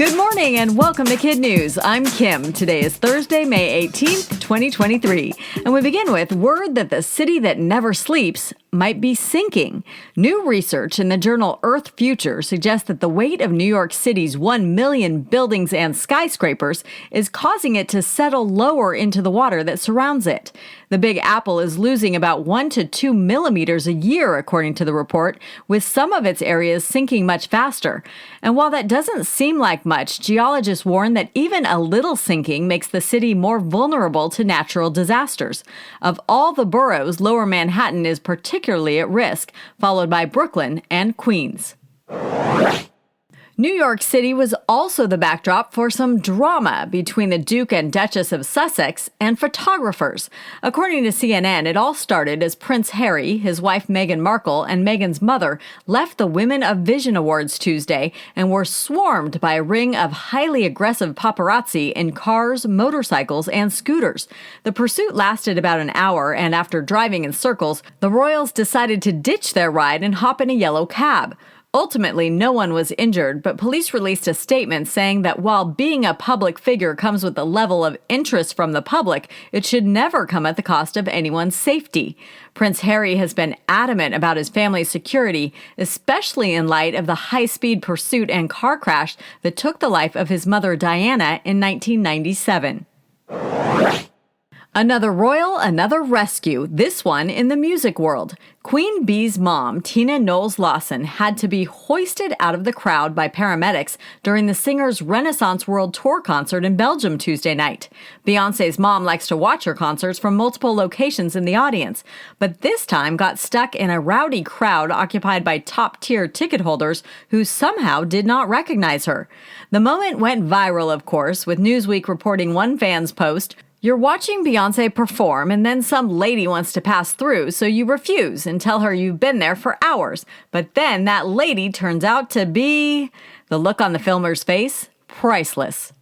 Good morning and welcome to KidNuz. I'm Kim. Today is Thursday, May 18th, 2023. And we begin with word that the city that never sleeps might be sinking. New research in the journal Earth Future suggests that the weight of New York City's 1 million buildings and skyscrapers is causing it to settle lower into the water that surrounds it. The Big Apple is losing about 1 to 2 millimeters a year, according to the report, with some of its areas sinking much faster. And while that doesn't seem like much, geologists warn that even a little sinking makes the city more vulnerable to natural disasters. Of all the boroughs, Lower Manhattan is particularly at risk, followed by Brooklyn and Queens. New York City was also the backdrop for some drama between the Duke and Duchess of Sussex and photographers. According to CNN, it all started as Prince Harry, his wife Meghan Markle, and Meghan's mother left the Women of Vision Awards Tuesday and were swarmed by a ring of highly aggressive paparazzi in cars, motorcycles, and scooters. The pursuit lasted about an hour, and after driving in circles, the royals decided to ditch their ride and hop in a yellow cab. Ultimately, no one was injured, but police released a statement saying that while being a public figure comes with a level of interest from the public, it should never come at the cost of anyone's safety. Prince Harry has been adamant about his family's security, especially in light of the high-speed pursuit and car crash that took the life of his mother Diana in 1997. Another royal, another rescue, this one in the music world. Queen Bee's mom, Tina Knowles-Lawson, had to be hoisted out of the crowd by paramedics during the singer's Renaissance World Tour concert in Belgium Tuesday night. Beyoncé's mom likes to watch her concerts from multiple locations in the audience, but this time got stuck in a rowdy crowd occupied by top-tier ticket holders who somehow did not recognize her. The moment went viral, of course, with Newsweek reporting one fan's post, "You're watching Beyoncé perform and then some lady wants to pass through, so you refuse and tell her you've been there for hours. But then that lady turns out to be..." The look on the filmer's face? Priceless.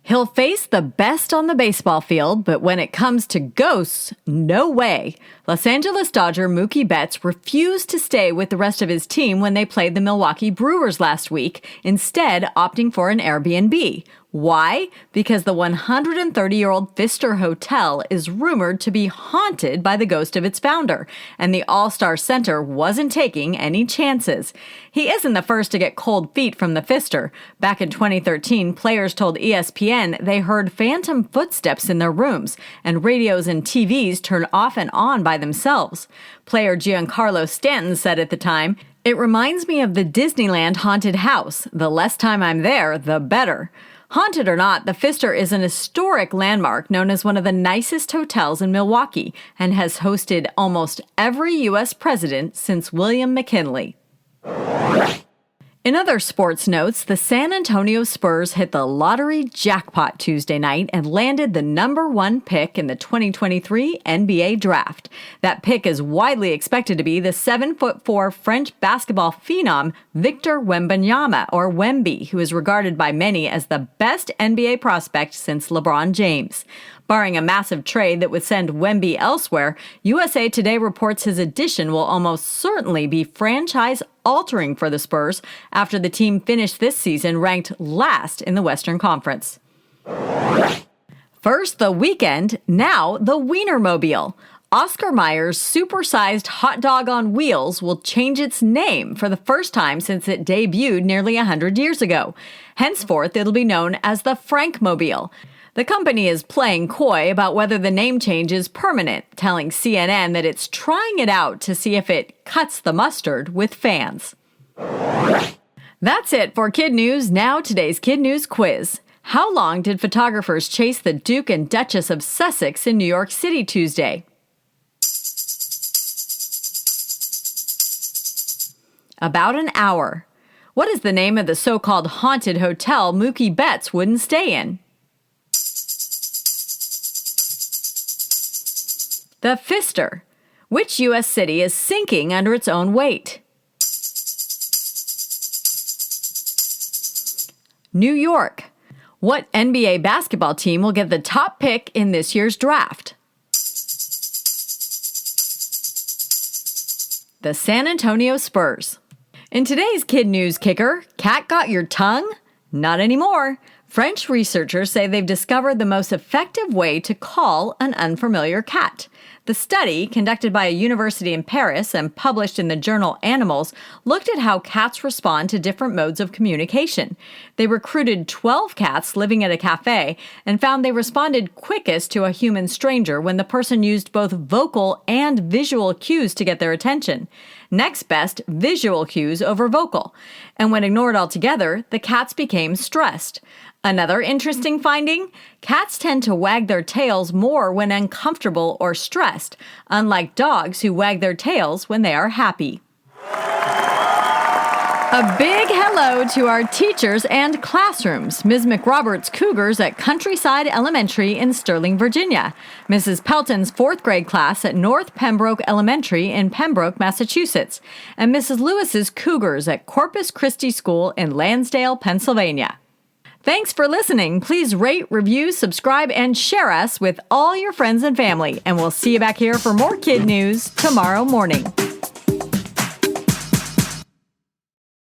He'll face the best on the baseball field, but when it comes to ghosts, no way. Los Angeles Dodger Mookie Betts refused to stay with the rest of his team when they played the Milwaukee Brewers last week, instead opting for an Airbnb. Why? Because the 130-year-old Pfister Hotel is rumored to be haunted by the ghost of its founder, and the All-Star Center wasn't taking any chances. He isn't the first to get cold feet from the Pfister. Back in 2013, players told ESPN they heard phantom footsteps in their rooms, and radios and TVs turned off and on by themselves. Player Giancarlo Stanton said at the time, "It reminds me of the Disneyland haunted house. The less time I'm there, the better." Haunted or not, the Pfister is an historic landmark known as one of the nicest hotels in Milwaukee and has hosted almost every U.S. president since William McKinley. In other sports notes, the San Antonio Spurs hit the lottery jackpot Tuesday night and landed the number 1 pick in the 2023 NBA draft. That pick is widely expected to be the 7'4" French basketball phenom Victor Wembanyama, or Wemby, who is regarded by many as the best NBA prospect since LeBron James. Barring a massive trade that would send Wemby elsewhere, USA Today reports his addition will almost certainly be franchise-altering for the Spurs after the team finished this season ranked last in the Western Conference. First the weekend, now the Wienermobile. Oscar Mayer's supersized hot dog on wheels will change its name for the first time since it debuted nearly 100 years ago. Henceforth, it'll be known as the Frankmobile. The company is playing coy about whether the name change is permanent, telling CNN that it's trying it out to see if it cuts the mustard with fans. That's it for KidNuz. Now today's KidNuz quiz. How long did photographers chase the Duke and Duchess of Sussex in New York City Tuesday? About an hour. What is the name of the so-called haunted hotel Mookie Betts wouldn't stay in? The Pfister. Which U.S. city is sinking under its own weight? New York. What NBA basketball team will get the top pick in this year's draft? The San Antonio Spurs. In today's Kid News Kicker, cat got your tongue? Not anymore. French researchers say they've discovered the most effective way to call an unfamiliar cat. The study, conducted by a university in Paris and published in the journal Animals, looked at how cats respond to different modes of communication. They recruited 12 cats living at a cafe and found they responded quickest to a human stranger when the person used both vocal and visual cues to get their attention. Next best, visual cues over vocal. And when ignored altogether, the cats became stressed. Another interesting finding? Cats tend to wag their tails more when uncomfortable or stressed, unlike dogs who wag their tails when they are happy. A big hello to our teachers and classrooms. Ms. McRoberts' Cougars at Countryside Elementary in Sterling, Virginia. Mrs. Pelton's 4th grade class at North Pembroke Elementary in Pembroke, Massachusetts. And Mrs. Lewis's Cougars at Corpus Christi School in Lansdale, Pennsylvania. Thanks for listening. Please rate, review, subscribe, and share us with all your friends and family. And we'll see you back here for more Kid News tomorrow morning.